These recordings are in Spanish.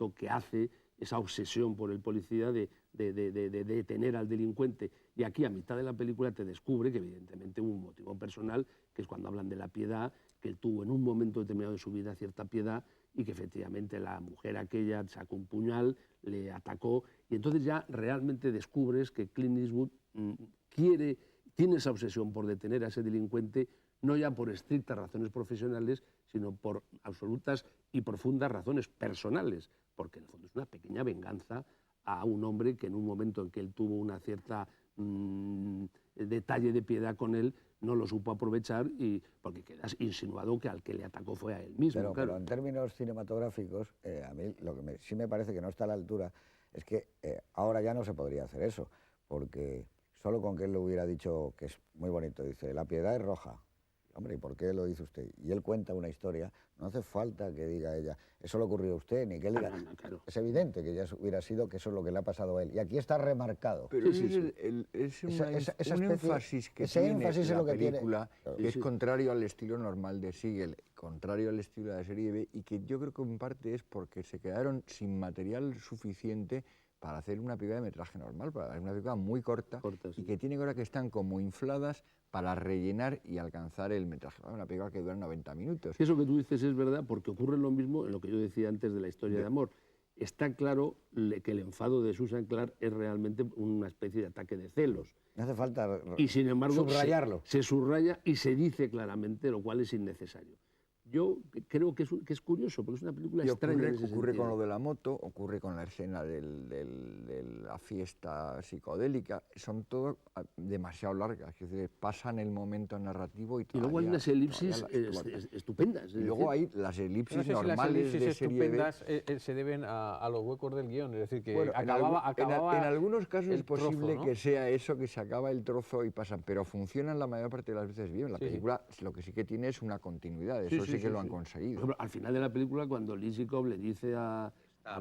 movimiento que hace, esa obsesión por el policía de detener al delincuente. Y aquí, a mitad de la película, te descubre que evidentemente hubo un motivo personal, que es cuando hablan de la piedad, que él tuvo en un momento determinado de su vida cierta piedad y que efectivamente la mujer aquella sacó un puñal, le atacó, y entonces ya realmente descubres que Clint Eastwood tiene esa obsesión por detener a ese delincuente, no ya por estrictas razones profesionales, sino por absolutas y profundas razones personales, porque en el fondo es una pequeña venganza a un hombre que en un momento en que él tuvo una cierta detalle de piedad con él, no lo supo aprovechar, y porque quedas insinuado que al que le atacó fue a él mismo. Pero, claro. pero en términos cinematográficos, a mí lo que sí me parece que no está a la altura es que ahora ya no se podría hacer eso, porque solo con que él le hubiera dicho, que es muy bonito, dice, la piedad es roja. Hombre, ¿y por qué lo dice usted? Y él cuenta una historia, no hace falta que diga ella, eso le ocurrió a usted, ni que él diga, claro. Es evidente que ya hubiera sido que eso es lo que le ha pasado a él. Y aquí está remarcado. Pero es un énfasis que tiene la película, que es contrario al estilo normal de Siegel, contrario al estilo de la serie B, y que yo creo que en parte es porque se quedaron sin material suficiente para hacer una película de metraje normal, para hacer una película muy corta y que tiene cosas que están como infladas para rellenar y alcanzar el metraje. Una película que dura 90 minutos. Eso que tú dices es verdad, porque ocurre lo mismo en lo que yo decía antes de la historia de amor. Está claro que el enfado de Susan Clark es realmente una especie de ataque de celos. No hace falta y sin embargo, subrayarlo. Se subraya y se dice claramente, lo cual es innecesario. Yo creo que es curioso, porque es una película extraña. Ocurre con lo de la moto, ocurre con la escena de la fiesta psicodélica, son todo demasiado largas, es decir, pasan el momento narrativo y luego hay unas elipsis estupendas. Y luego hay las elipsis normales de serie B. Se deben a los huecos del guión, es decir, que bueno, acababa en algunos casos es posible trozo, ¿no? que sea eso, que se acaba el trozo y pasan, pero funcionan la mayor parte de las veces bien. La película lo que sí que tiene es una continuidad, eso sí que lo han conseguido. Por ejemplo, al final de la película, cuando Lisikov le dice al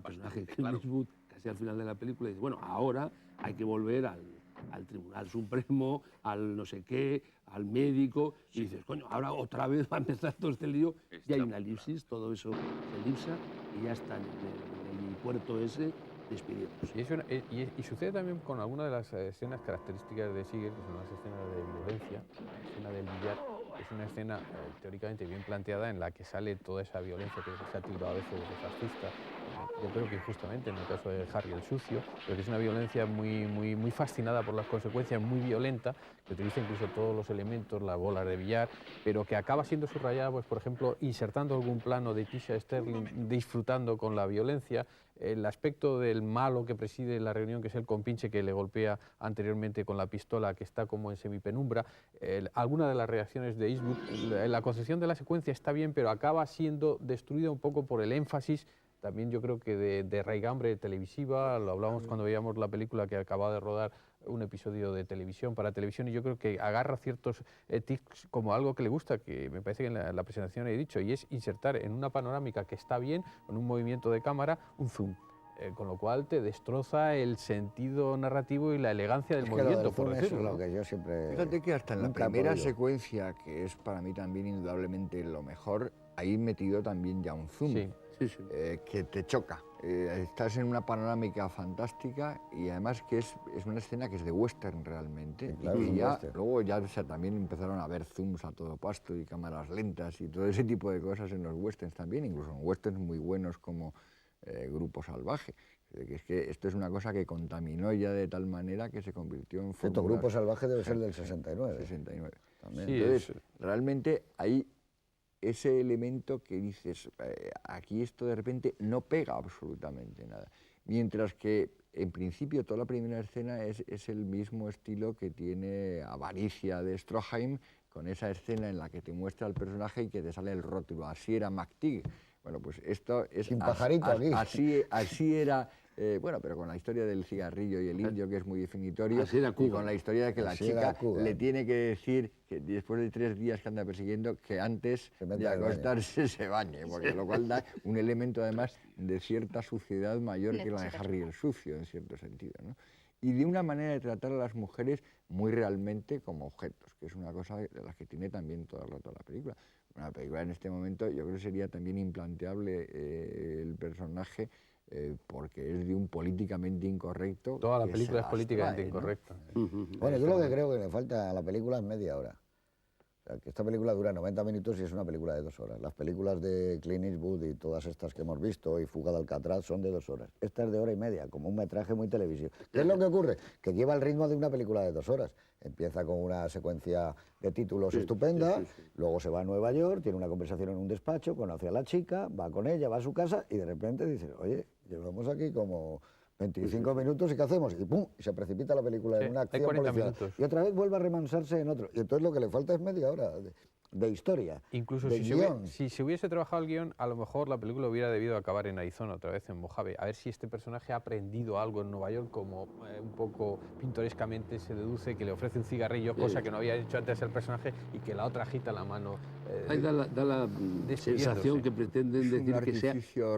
personaje de Clint Eastwood, casi al final de la película, dice, bueno, ahora hay que volver al Tribunal Supremo, al no sé qué, al médico, y dices, coño, ahora otra vez va a empezar todo este lío, y hay una elipsis, todo eso se elipsa, y ya está en el puerto ese despidiéndose. Y sucede también con algunas de las escenas características de Siegel, que son las escenas de violencia, la escena del billar. Es una escena teóricamente bien planteada en la que sale toda esa violencia que se ha tildado a veces de fascista. Yo creo que injustamente en el caso de Harry el Sucio, pero que es una violencia muy fascinada por las consecuencias, muy violenta, que utiliza incluso todos los elementos, las bolas de billar, pero que acaba siendo subrayada, pues, por ejemplo, insertando algún plano de Tisha Sterling disfrutando con la violencia, el aspecto del malo que preside la reunión, que es el compinche que le golpea anteriormente con la pistola, que está como en semipenumbra. Alguna de las reacciones de Eastwood, la concepción de la secuencia está bien, pero acaba siendo destruida un poco por el énfasis, también yo creo que de raigambre televisiva. Lo hablábamos cuando veíamos la película, que acaba de rodar un episodio de televisión para televisión, y yo creo que agarra ciertos tics como algo que le gusta, que me parece que en la presentación he dicho, y es insertar en una panorámica que está bien, con un movimiento de cámara, un zoom. Con lo cual te destroza el sentido narrativo y la elegancia del movimiento, por decirlo. Es lo que yo siempre... Fíjate que hasta en la primera secuencia, que es para mí también indudablemente lo mejor, ahí metido también ya un zoom, que te choca. Estás en una panorámica fantástica y además que es una escena que es de western realmente. Claro, y ya, luego ya también empezaron a haber zooms a todo pasto y cámaras lentas y todo ese tipo de cosas en los westerns también, incluso en westerns muy buenos como Grupo Salvaje. Es que esto es una cosa que contaminó ya de tal manera que se convirtió en... Grupo Salvaje debe ser del 69. 69. También. Sí, entonces, realmente hay ese elemento que dices, aquí esto de repente no pega absolutamente nada. Mientras que, en principio, toda la primera escena es el mismo estilo que tiene Avaricia de Stroheim, con esa escena en la que te muestra el personaje y que te sale el rótulo, así era McTeague. Bueno, pues esto es... Sin pajarito aquí. Así era... bueno, pero con la historia del cigarrillo y el indio, que es muy definitorio, y con la historia de que la chica le tiene que decir que después de 3 días que anda persiguiendo, que antes de acostarse se bañe, porque lo cual da un elemento además de cierta suciedad mayor que la de Harry el Sucio, en cierto sentido, ¿no? Y de una manera de tratar a las mujeres muy realmente como objetos, que es una cosa de las que tiene también todo el rato la película. Una película en este momento yo creo que sería también implanteable el personaje porque es de un políticamente incorrecto. Toda la película es políticamente incorrecta. Bueno, yo lo que creo que le falta a la película es media hora. O sea, que esta película dura 90 minutos y es una película de 2 horas. Las películas de Clint Eastwood y todas estas que hemos visto, y Fuga de Alcatraz, son de 2 horas. Esta es de 1 h 30, como un metraje muy televisivo. ¿Qué es lo que ocurre? Que lleva el ritmo de una película de 2 horas. Empieza con una secuencia de títulos estupenda, luego se va a Nueva York, tiene una conversación en un despacho, conoce a la chica, va con ella, va a su casa y de repente dice, oye, llevamos aquí como 25 minutos y ¿qué hacemos? Y ¡pum! Y se precipita la película en una acción 40 policial. minutos. Y otra vez vuelve a remansarse en otro. Y entonces lo que le falta es media hora de historia. Incluso de si se hubiese trabajado el guión, a lo mejor la película hubiera debido acabar en Arizona, otra vez en Mojave. A ver si este personaje ha aprendido algo en Nueva York, como un poco pintorescamente se deduce que le ofrece un cigarrillo, cosa que no había hecho antes el personaje, y que la otra agita la mano. Ahí da la sensación que pretenden decir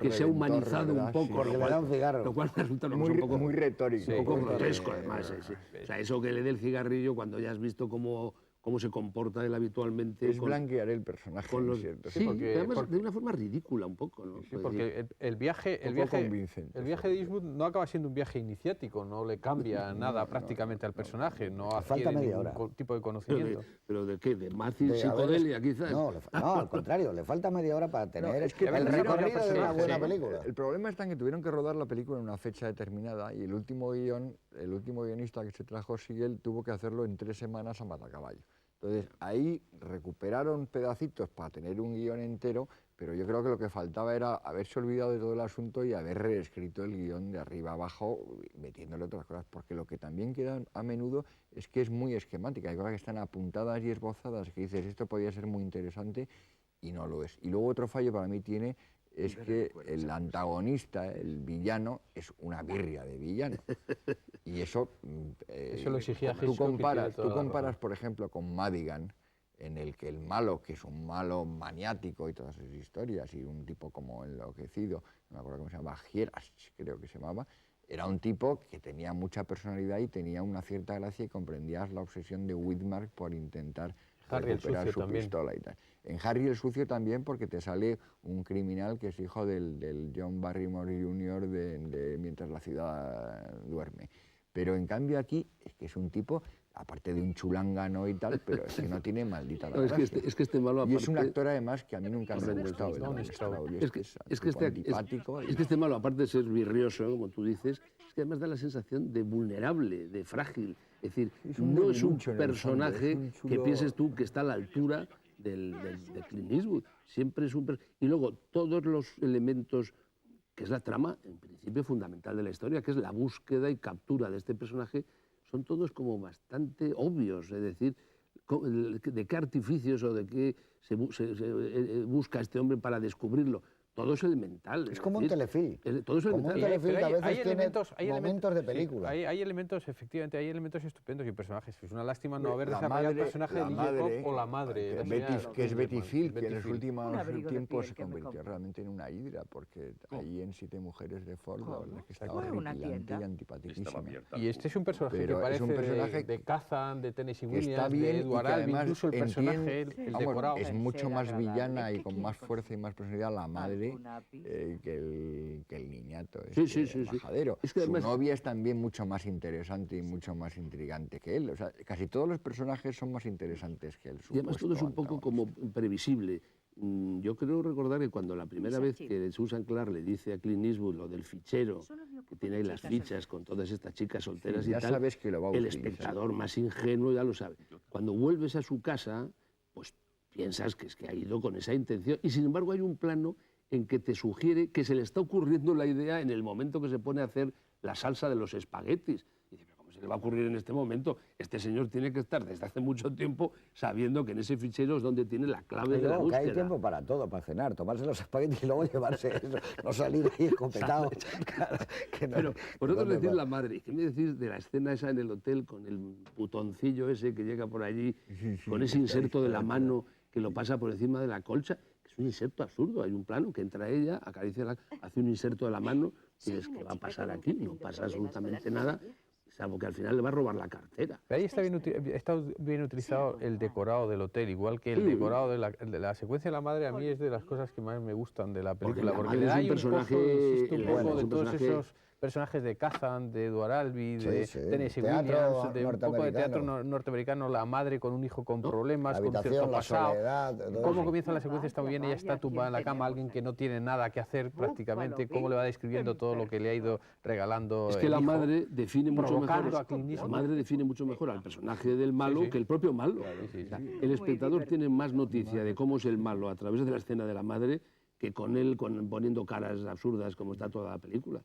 que se ha humanizado un poco, lo cual resulta un poco muy retórico. Un poco grotesco, además. O sea, eso que le dé el cigarrillo cuando ya has visto cómo se comporta él habitualmente. Es blanquear el personaje, ¿cierto? Sí, además de una forma ridícula un poco, ¿no? Sí, porque el viaje de Eastwood no acaba siendo un viaje iniciático, no le cambia nada prácticamente al personaje, no adquiere ningún tipo de conocimiento. ¿Pero de qué? ¿De Mazi psicodelia, quizás? No, al contrario, le falta media hora para tener el recorrido de una buena película. El problema está en que tuvieron que rodar la película en una fecha determinada y el último guionista que se trajo, Siegel, tuvo que hacerlo en 3 semanas a matacaballo. Entonces, ahí recuperaron pedacitos para tener un guión entero, pero yo creo que lo que faltaba era haberse olvidado de todo el asunto y haber reescrito el guión de arriba abajo, metiéndole otras cosas, porque lo que también queda a menudo es que es muy esquemática, hay cosas que están apuntadas y esbozadas, que dices, esto podría ser muy interesante, y no lo es. Y luego otro fallo para mí tiene es que el antagonista, el villano, es una birria de villano. Y eso lo exigía tú comparas, por ejemplo, con Madigan, en el que el malo, que es un malo maniático y todas esas historias, y un tipo como enloquecido, no me acuerdo cómo se llama, Gieras, creo que se llamaba, era un tipo que tenía mucha personalidad y tenía una cierta gracia y comprendías la obsesión de Widmark por intentar recuperar su pistola y tal. En Harry el Sucio también, porque te sale un criminal que es hijo del John Barrymore Jr. de Mientras la ciudad duerme. Pero en cambio aquí es que es un tipo, aparte de un chulángano y tal, pero es que no tiene maldita la gracia. Es que este malo aparte... Y es un actor además que a mí nunca me ha gustado. Es que este malo, aparte de ser virrioso, como tú dices, es que además da la sensación de vulnerable, de frágil. Es decir, no es un personaje que pienses tú que está a la altura de Clint Eastwood. Siempre es y luego todos los elementos, que es la trama, en principio fundamental de la historia, que es la búsqueda y captura de este personaje, son todos como bastante obvios. Es decir, de qué artificios o de qué se busca este hombre para descubrirlo. Todo es elemental. Es como un telefilm. Todo es elemental. Un telefilm que a veces tiene momentos de película. Hay elementos, efectivamente, hay elementos estupendos y personajes. Es una lástima no haber desarrollado el personaje de Lily Cobb o la madre. Que es Betty Phil, que en los últimos tiempos se convirtió realmente en una hidra, porque ahí en 7 mujeres de Ford, la verdad es que estaba horripilante y antipaticísima. Y este es un personaje que parece de Kazan, de Tennessee Williams, de Edward Albee, incluso el personaje, el decorado. Es mucho más villana y con más fuerza y más personalidad la madre que el niñato, majadero. Es que además, su novia es también mucho más interesante y mucho más intrigante que él. O sea, casi todos los personajes son más interesantes que él. Y además todo es un poco como previsible. Yo creo recordar que cuando la primera vez que Susan Clark le dice a Clint Eastwood lo del fichero, que tiene ahí las fichas con todas estas chicas solteras y tal, sabes que lo va a el espectador más ingenuo ya lo sabe. Cuando vuelves a su casa, pues piensas que es que ha ido con esa intención y sin embargo hay un plano en que te sugiere que se le está ocurriendo la idea en el momento que se pone a hacer la salsa de los espaguetis. Y dice, pero ¿cómo se le va a ocurrir en este momento? Este señor tiene que estar desde hace mucho tiempo sabiendo que en ese fichero es donde tiene la clave de la búsqueda. Hay tiempo para todo, para cenar, tomarse los espaguetis y luego llevarse eso, no salir ahí escopetado. Pero vosotros decís la madre, ¿y qué me decís de la escena esa en el hotel con el putoncillo ese que llega por allí, con ese inserto de la mano que lo pasa por encima de la colcha? Es un inserto absurdo, hay un plano que entra ella, acaricia hace un inserto de la mano y es que va a pasar aquí, no pasa absolutamente nada. salvo que al final le va a robar la cartera. Pero ahí está bien utilizado el decorado del hotel, igual que el decorado de la secuencia de la madre. A mí es de las cosas que más me gustan de la película, porque le da un poco de todos esos personajes de Kazan, de Edward Albee, de Tennessee Williams, de un poco de teatro norteamericano, la madre con un hijo con problemas, con cierto pasado. Cómo comienza la secuencia está muy bien, ella está tumbada en la cama, alguien que no tiene nada que hacer prácticamente, cómo le va describiendo todo lo que le ha ido regalando. Es que la madre define mucho mejor, la madre define mucho mejor al personaje del malo que el propio malo. El espectador tiene más noticia de cómo es el malo a través de la escena de la madre que con él poniendo caras absurdas como está toda la película.